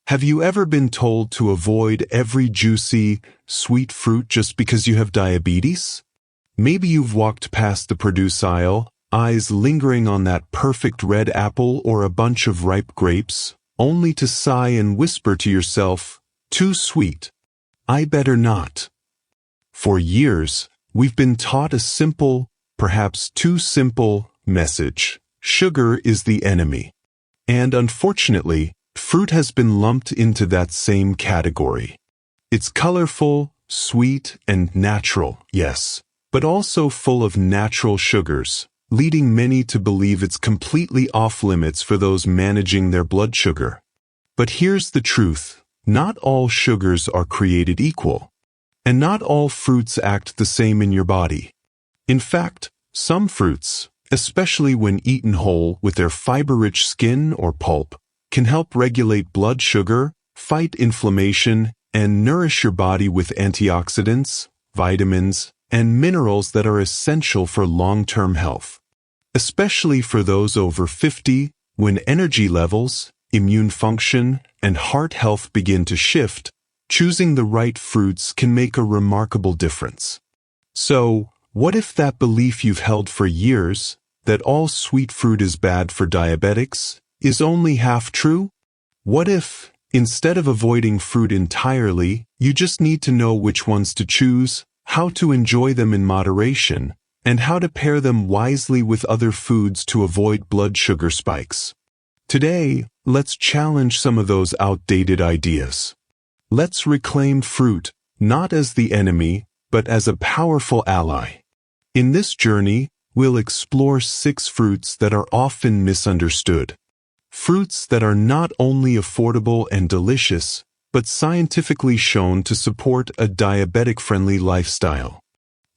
Have you ever been told to avoid every juicy, sweet fruit just because you have diabetes? Maybe you've walked past the produce aisle, eyes lingering on that perfect red apple or a bunch of ripe grapes, only to sigh and whisper to yourself, "Too sweet. I better not." For years, we've been taught a simple, perhaps too simple, message. Sugar is the enemy. And unfortunately, fruit has been lumped into that same category. It's colorful, sweet, and natural, yes, but also full of natural sugars, leading many to believe it's completely off-limits for those managing their blood sugar. But here's the truth: not all sugars are created equal, and not all fruits act the same in your body. In fact, some fruits, especially when eaten whole with their fiber-rich skin or pulp, can help regulate blood sugar, fight inflammation, and nourish your body with antioxidants, vitamins, and minerals that are essential for long-term health. Especially for those over 50, when energy levels, immune function, and heart health begin to shift, choosing the right fruits can make a remarkable difference. So, what if that belief you've held for years, that all sweet fruit is bad for diabetics, is only half true? What if, instead of avoiding fruit entirely, you just need to know which ones to choose, how to enjoy them in moderation, and how to pair them wisely with other foods to avoid blood sugar spikes? Today, let's challenge some of those outdated ideas. Let's reclaim fruit, not as the enemy, but as a powerful ally. In this journey, we'll explore 6 fruits that are often misunderstood. Fruits that are not only affordable and delicious, but scientifically shown to support a diabetic-friendly lifestyle.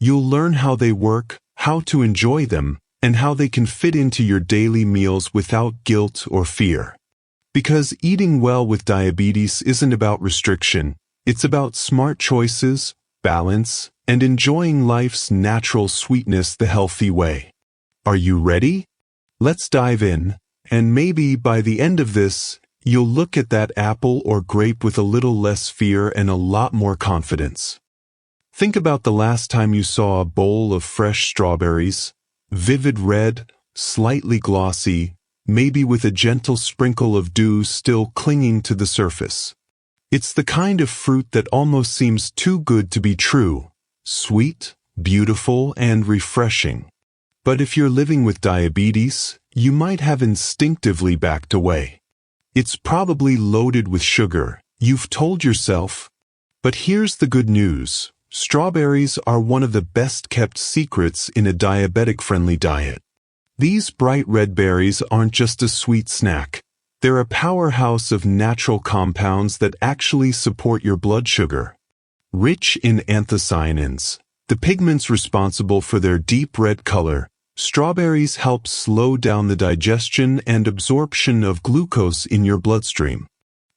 You'll learn how they work, how to enjoy them, and how they can fit into your daily meals without guilt or fear. Because eating well with diabetes isn't about restriction, it's about smart choices, balance, and enjoying life's natural sweetness the healthy way. Are you ready? Let's dive in, and maybe by the end of this, you'll look at that apple or grape with a little less fear and a lot more confidence. Think about the last time you saw a bowl of fresh strawberries, vivid red, slightly glossy, maybe with a gentle sprinkle of dew still clinging to the surface. It's the kind of fruit that almost seems too good to be true. Sweet, beautiful, and refreshing. But if you're living with diabetes, you might have instinctively backed away. It's probably loaded with sugar, you've told yourself. But here's the good news: strawberries are one of the best-kept secrets in a diabetic-friendly diet. These bright red berries aren't just a sweet snack. They're a powerhouse of natural compounds that actually support your blood sugar. Rich in anthocyanins, the pigments responsible for their deep red color, strawberries help slow down the digestion and absorption of glucose in your bloodstream.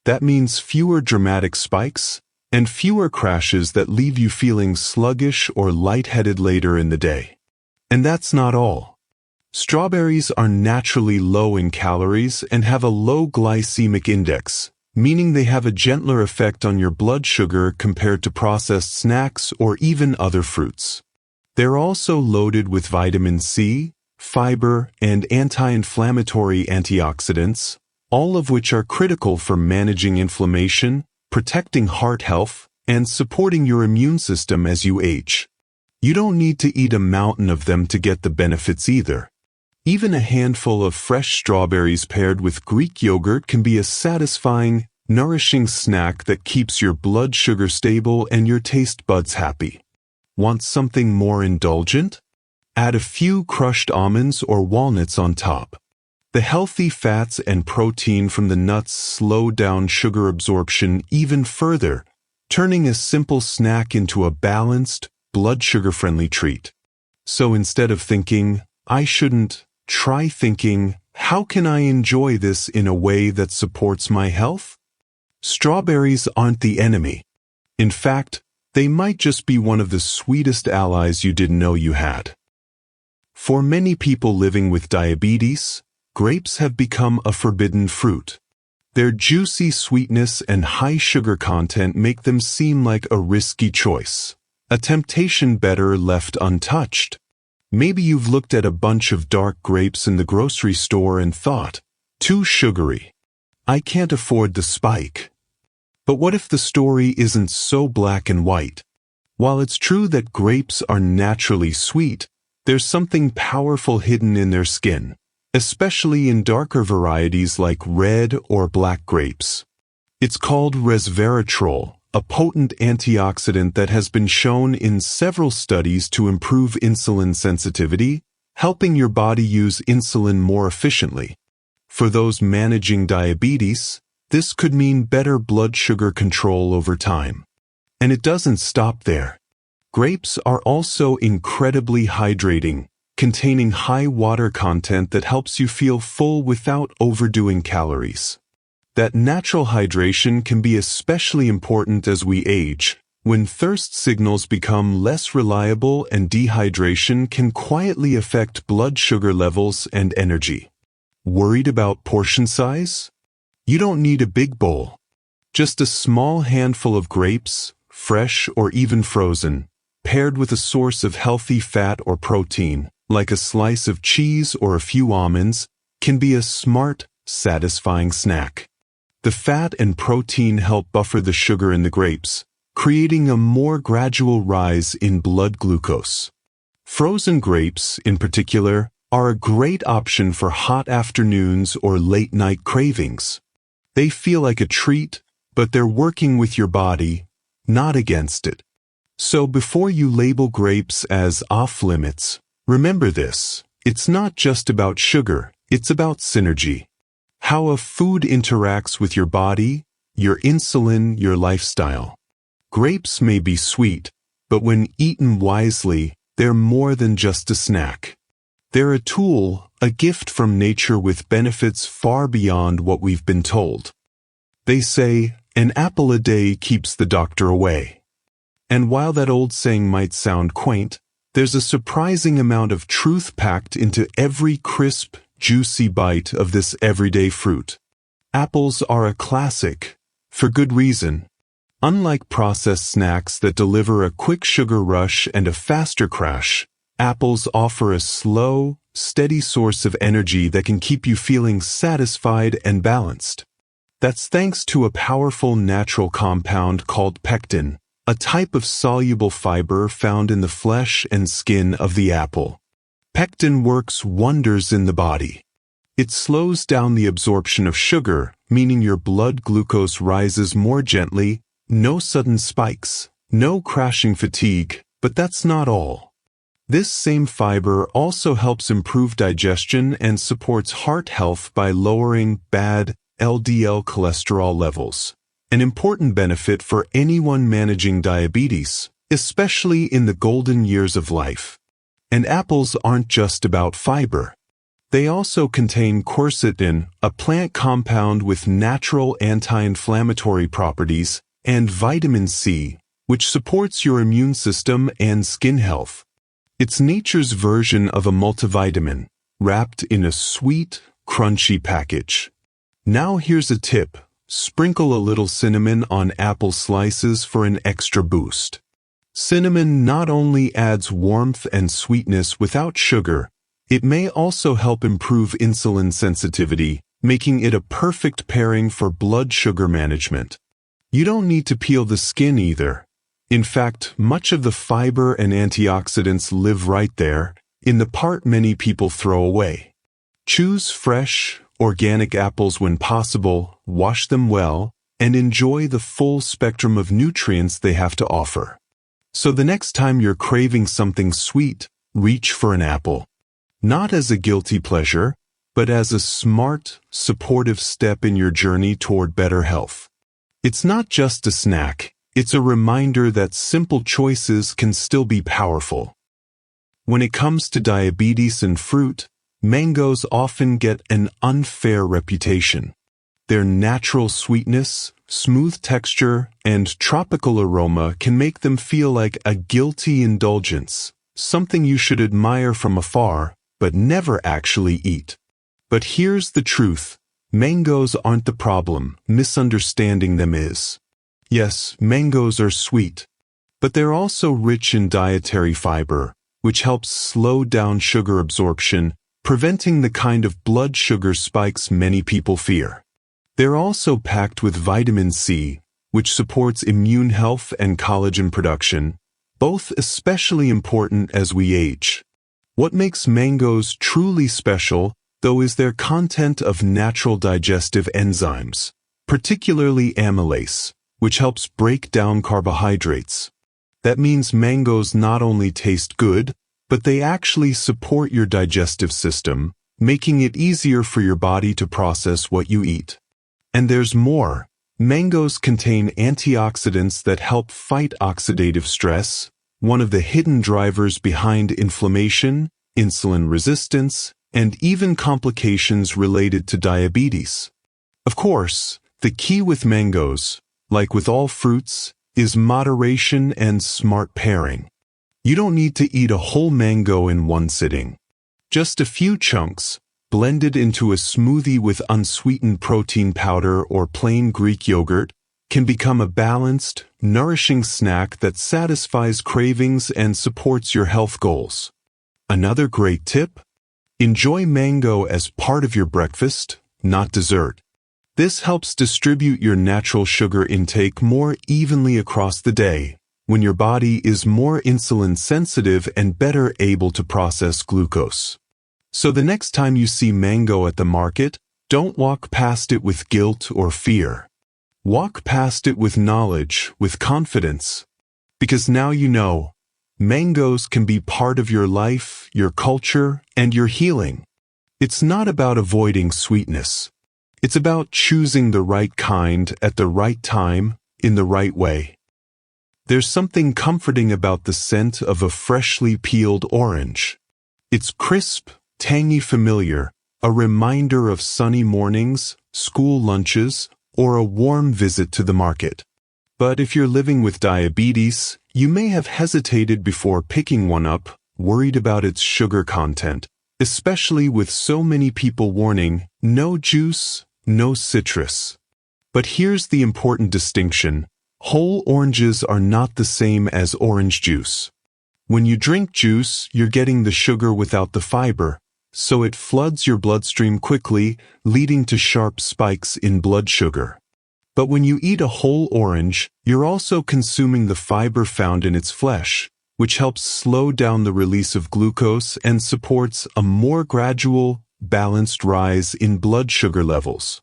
That means fewer dramatic spikes and fewer crashes that leave you feeling sluggish or lightheaded later in the day. And that's not all. Strawberries are naturally low in calories and have a low glycemic index, meaning they have a gentler effect on your blood sugar compared to processed snacks or even other fruits. They're also loaded with vitamin C, fiber, and anti-inflammatory antioxidants, all of which are critical for managing inflammation, protecting heart health, and supporting your immune system as you age. You don't need to eat a mountain of them to get the benefits either. Even a handful of fresh strawberries paired with Greek yogurt can be a satisfying, nourishing snack that keeps your blood sugar stable and your taste buds happy. Want something more indulgent? Add a few crushed almonds or walnuts on top. The healthy fats and protein from the nuts slow down sugar absorption even further, turning a simple snack into a balanced, blood sugar-friendly treat. So instead of thinking, "I shouldn't," try thinking, "How can I enjoy this in a way that supports my health?" Strawberries aren't the enemy. In fact, they might just be one of the sweetest allies you didn't know you had. For many people living with diabetes, grapes have become a forbidden fruit. Their juicy sweetness and high sugar content make them seem like a risky choice, a temptation better left untouched. Maybe you've looked at a bunch of dark grapes in the grocery store and thought, too sugary. I can't afford the spike. But what if the story isn't so black and white? While it's true that grapes are naturally sweet, there's something powerful hidden in their skin, especially in darker varieties like red or black grapes. It's called resveratrol, a potent antioxidant that has been shown in several studies to improve insulin sensitivity, helping your body use insulin more efficiently. For those managing diabetes, this could mean better blood sugar control over time. And it doesn't stop there. Grapes are also incredibly hydrating, containing high water content that helps you feel full without overdoing calories. That natural hydration can be especially important as we age, when thirst signals become less reliable and dehydration can quietly affect blood sugar levels and energy. Worried about portion size? You don't need a big bowl. Just a small handful of grapes, fresh or even frozen, paired with a source of healthy fat or protein, like a slice of cheese or a few almonds, can be a smart, satisfying snack. The fat and protein help buffer the sugar in the grapes, creating a more gradual rise in blood glucose. Frozen grapes, in particular, are a great option for hot afternoons or late-night cravings. They feel like a treat, but they're working with your body, not against it. So before you label grapes as off-limits, remember this: it's not just about sugar, it's about synergy. How a food interacts with your body, your insulin, your lifestyle. Grapes may be sweet, but when eaten wisely, they're more than just a snack. They're a tool, a gift from nature with benefits far beyond what we've been told. They say, an apple a day keeps the doctor away. And while that old saying might sound quaint, there's a surprising amount of truth packed into every crisp, juicy bite of this everyday fruit. Apples are a classic, for good reason. Unlike processed snacks that deliver a quick sugar rush and a faster crash, apples offer a slow, steady source of energy that can keep you feeling satisfied and balanced. That's thanks to a powerful natural compound called pectin, a type of soluble fiber found in the flesh and skin of the apple. Pectin works wonders in the body. It slows down the absorption of sugar, meaning your blood glucose rises more gently, no sudden spikes, no crashing fatigue, but that's not all. This same fiber also helps improve digestion and supports heart health by lowering bad LDL cholesterol levels, an important benefit for anyone managing diabetes, especially in the golden years of life. And apples aren't just about fiber. They also contain quercetin, a plant compound with natural anti-inflammatory properties, and vitamin C, which supports your immune system and skin health. It's nature's version of a multivitamin, wrapped in a sweet, crunchy package. Now here's a tip: sprinkle a little cinnamon on apple slices for an extra boost. Cinnamon not only adds warmth and sweetness without sugar, it may also help improve insulin sensitivity, making it a perfect pairing for blood sugar management. You don't need to peel the skin either. In fact, much of the fiber and antioxidants live right there, in the part many people throw away. Choose fresh, organic apples when possible, wash them well, and enjoy the full spectrum of nutrients they have to offer. So the next time you're craving something sweet, reach for an apple. Not as a guilty pleasure, but as a smart, supportive step in your journey toward better health. It's not just a snack, it's a reminder that simple choices can still be powerful. When it comes to diabetes and fruit, mangoes often get an unfair reputation. Their natural sweetness, smooth texture, and tropical aroma can make them feel like a guilty indulgence, something you should admire from afar, but never actually eat. But here's the truth: Mangoes aren't the problem, misunderstanding them is. Yes, mangoes are sweet, but they're also rich in dietary fiber, which helps slow down sugar absorption, preventing the kind of blood sugar spikes many people fear. They're also packed with vitamin C, which supports immune health and collagen production, both especially important as we age. What makes mangoes truly special, though, is their content of natural digestive enzymes, particularly amylase, which helps break down carbohydrates. That means mangoes not only taste good, but they actually support your digestive system, making it easier for your body to process what you eat. And there's more. Mangoes contain antioxidants that help fight oxidative stress, one of the hidden drivers behind inflammation, insulin resistance, and even complications related to diabetes. Of course, the key with mangoes, like with all fruits, is moderation and smart pairing. You don't need to eat a whole mango in one sitting. Just a few chunks, blended into a smoothie with unsweetened protein powder or plain Greek yogurt, can become a balanced, nourishing snack that satisfies cravings and supports your health goals. Another great tip? Enjoy mango as part of your breakfast, not dessert. This helps distribute your natural sugar intake more evenly across the day, when your body is more insulin sensitive and better able to process glucose. So the next time you see mango at the market, don't walk past it with guilt or fear. Walk past it with knowledge, with confidence. Because now you know, mangoes can be part of your life, your culture, and your healing. It's not about avoiding sweetness. It's about choosing the right kind at the right time, in the right way. There's something comforting about the scent of a freshly peeled orange. It's crisp, tangy, familiar, a reminder of sunny mornings, school lunches, or a warm visit to the market. But if you're living with diabetes, you may have hesitated before picking one up, worried about its sugar content, especially with so many people warning, no juice, no citrus. But here's the important distinction. Whole oranges are not the same as orange juice. When you drink juice, you're getting the sugar without the fiber, so it floods your bloodstream quickly, leading to sharp spikes in blood sugar. But when you eat a whole orange, you're also consuming the fiber found in its flesh, which helps slow down the release of glucose and supports a more gradual, balanced rise in blood sugar levels.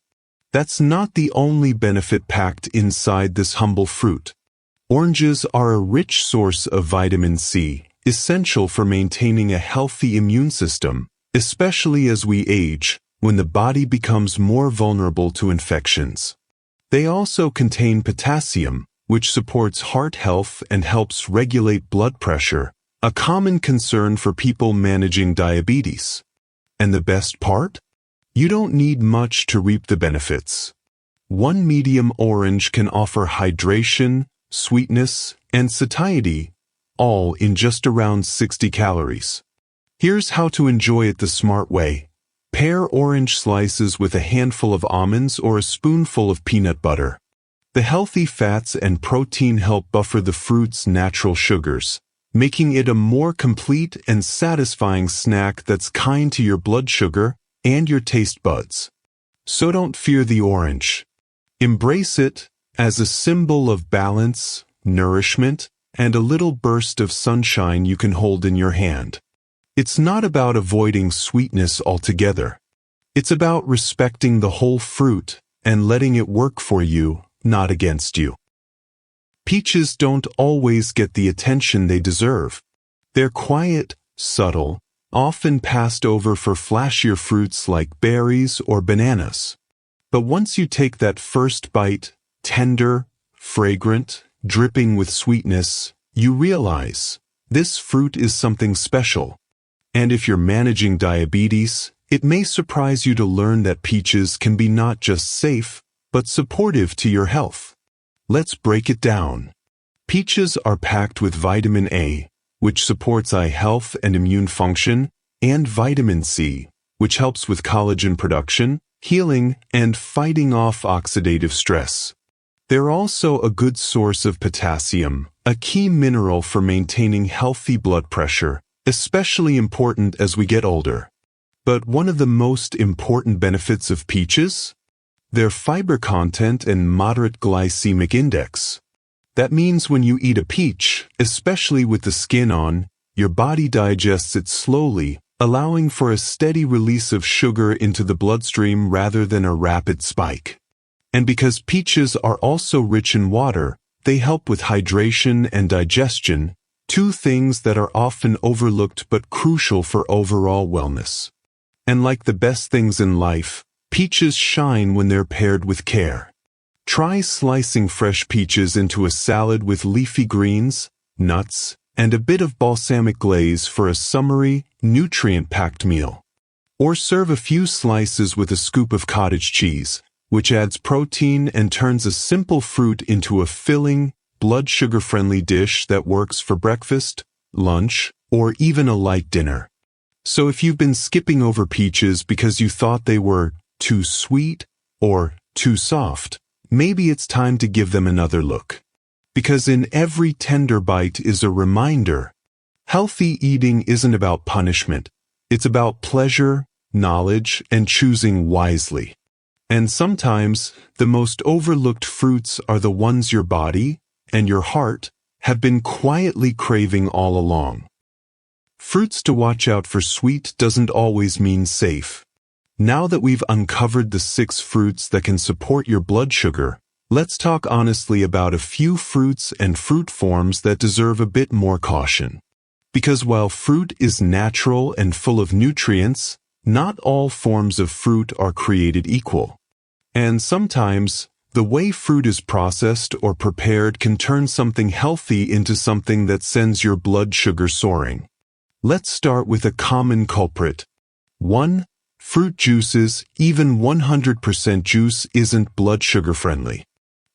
That's not the only benefit packed inside this humble fruit. Oranges are a rich source of vitamin C, essential for maintaining a healthy immune system, especially as we age, when the body becomes more vulnerable to infections. They also contain potassium, which supports heart health and helps regulate blood pressure, a common concern for people managing diabetes. And the best part? You don't need much to reap the benefits. One medium orange can offer hydration, sweetness, and satiety, all in just around 60 calories. Here's how to enjoy it the smart way. Pair orange slices with a handful of almonds or a spoonful of peanut butter. The healthy fats and protein help buffer the fruit's natural sugars, making it a more complete and satisfying snack that's kind to your blood sugar and your taste buds. So don't fear the orange. Embrace it as a symbol of balance, nourishment, and a little burst of sunshine you can hold in your hand. It's not about avoiding sweetness altogether. It's about respecting the whole fruit and letting it work for you, not against you. Peaches don't always get the attention they deserve. They're quiet, subtle, often passed over for flashier fruits like berries or bananas. But once you take that first bite, tender, fragrant, dripping with sweetness, you realize this fruit is something special. And if you're managing diabetes, it may surprise you to learn that peaches can be not just safe, but supportive to your health. Let's break it down. Peaches are packed with vitamin A, which supports eye health and immune function, and vitamin C, which helps with collagen production, healing, and fighting off oxidative stress. They're also a good source of potassium, a key mineral for maintaining healthy blood pressure, especially important as we get older. But one of the most important benefits of peaches? Their fiber content and moderate glycemic index. That means when you eat a peach, especially with the skin on, your body digests it slowly, allowing for a steady release of sugar into the bloodstream rather than a rapid spike. And because peaches are also rich in water, they help with hydration and digestion, two things that are often overlooked but crucial for overall wellness. And like the best things in life, peaches shine when they're paired with care. Try slicing fresh peaches into a salad with leafy greens, nuts, and a bit of balsamic glaze for a summery, nutrient-packed meal. Or serve a few slices with a scoop of cottage cheese, which adds protein and turns a simple fruit into a filling, blood sugar-friendly dish that works for breakfast, lunch, or even a light dinner. So if you've been skipping over peaches because you thought they were too sweet or too soft, maybe it's time to give them another look. Because in every tender bite is a reminder, healthy eating isn't about punishment. It's about pleasure, knowledge, and choosing wisely. And sometimes, the most overlooked fruits are the ones your body and your heart have been quietly craving all along. Fruits to watch out for sweet doesn't always mean safe. Now that we've uncovered the 6 fruits that can support your blood sugar, let's talk honestly about a few fruits and fruit forms that deserve a bit more caution. Because while fruit is natural and full of nutrients, not all forms of fruit are created equal. And sometimes, the way fruit is processed or prepared can turn something healthy into something that sends your blood sugar soaring. Let's start with a common culprit. 1. Fruit juices. Even 100% juice isn't blood sugar friendly.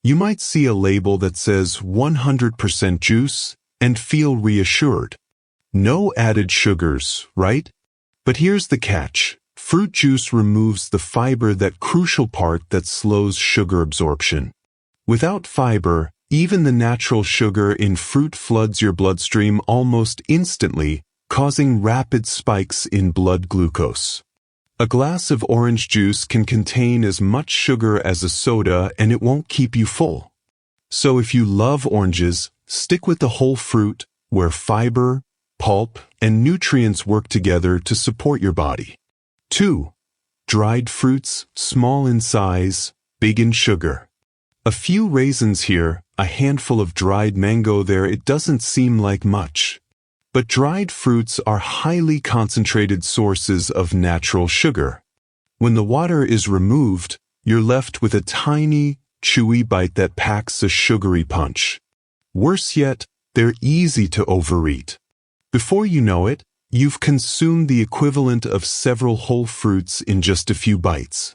You might see a label that says 100% juice and feel reassured. No added sugars, right? But here's the catch. Fruit juice removes the fiber, that crucial part that slows sugar absorption. Without fiber, even the natural sugar in fruit floods your bloodstream almost instantly, causing rapid spikes in blood glucose. A glass of orange juice can contain as much sugar as a soda and it won't keep you full. So if you love oranges, stick with the whole fruit, where fiber, pulp, and nutrients work together to support your body. 2. Dried fruits, small in size, big in sugar. A few raisins here, a handful of dried mango there. It doesn't seem like much. But dried fruits are highly concentrated sources of natural sugar. When the water is removed, you're left with a tiny, chewy bite that packs a sugary punch. Worse yet, they're easy to overeat. Before you know it, you've consumed the equivalent of several whole fruits in just a few bites.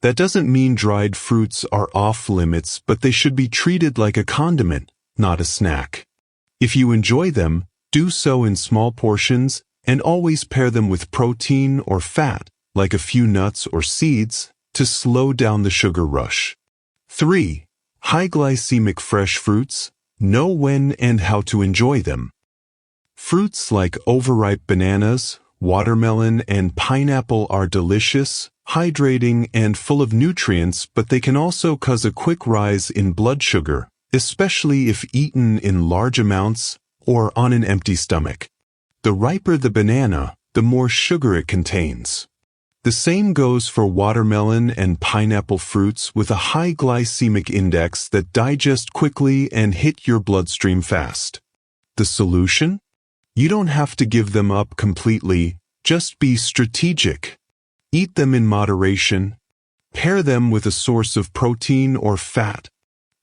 That doesn't mean dried fruits are off limits, but they should be treated like a condiment, not a snack. If you enjoy them, do so in small portions, and always pair them with protein or fat, like a few nuts or seeds, to slow down the sugar rush. 3. High glycemic fresh fruits. Know when and how to enjoy them. Fruits like overripe bananas, watermelon, and pineapple are delicious, hydrating, and full of nutrients, but they can also cause a quick rise in blood sugar, especially if eaten in large amounts or on an empty stomach. The riper the banana, the more sugar it contains. The same goes for watermelon and pineapple fruits with a high glycemic index that digest quickly and hit your bloodstream fast. The solution? You don't have to give them up completely, just be strategic. Eat them in moderation. Pair them with a source of protein or fat.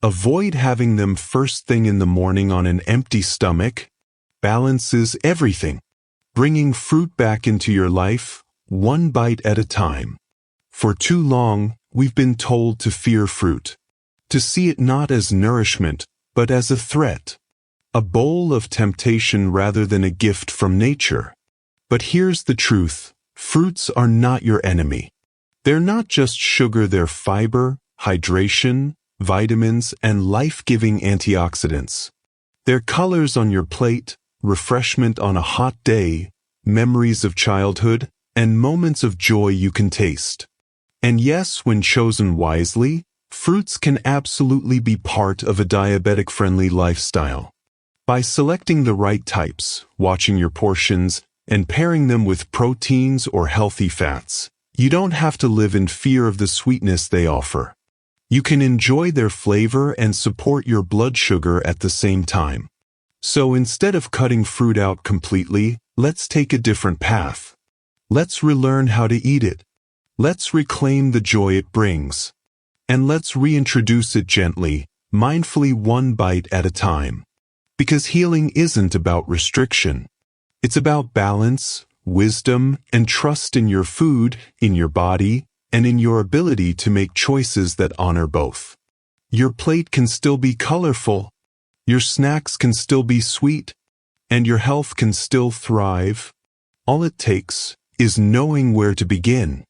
Avoid having them first thing in the morning on an empty stomach. Balances everything. Bringing fruit back into your life, one bite at a time. For too long, we've been told to fear fruit. To see it not as nourishment, but as a threat. A bowl of temptation rather than a gift from nature. But here's the truth. Fruits are not your enemy. They're not just sugar, they're fiber, hydration, vitamins, and life-giving antioxidants. They're colors on your plate, refreshment on a hot day, memories of childhood, and moments of joy you can taste. And yes, when chosen wisely, fruits can absolutely be part of a diabetic-friendly lifestyle. By selecting the right types, watching your portions, and pairing them with proteins or healthy fats, you don't have to live in fear of the sweetness they offer. You can enjoy their flavor and support your blood sugar at the same time. So instead of cutting fruit out completely, let's take a different path. Let's relearn how to eat it. Let's reclaim the joy it brings. And let's reintroduce it gently, mindfully, one bite at a time. Because healing isn't about restriction. It's about balance, wisdom, and trust in your food, in your body, and in your ability to make choices that honor both. Your plate can still be colorful, your snacks can still be sweet, and your health can still thrive. All it takes is knowing where to begin.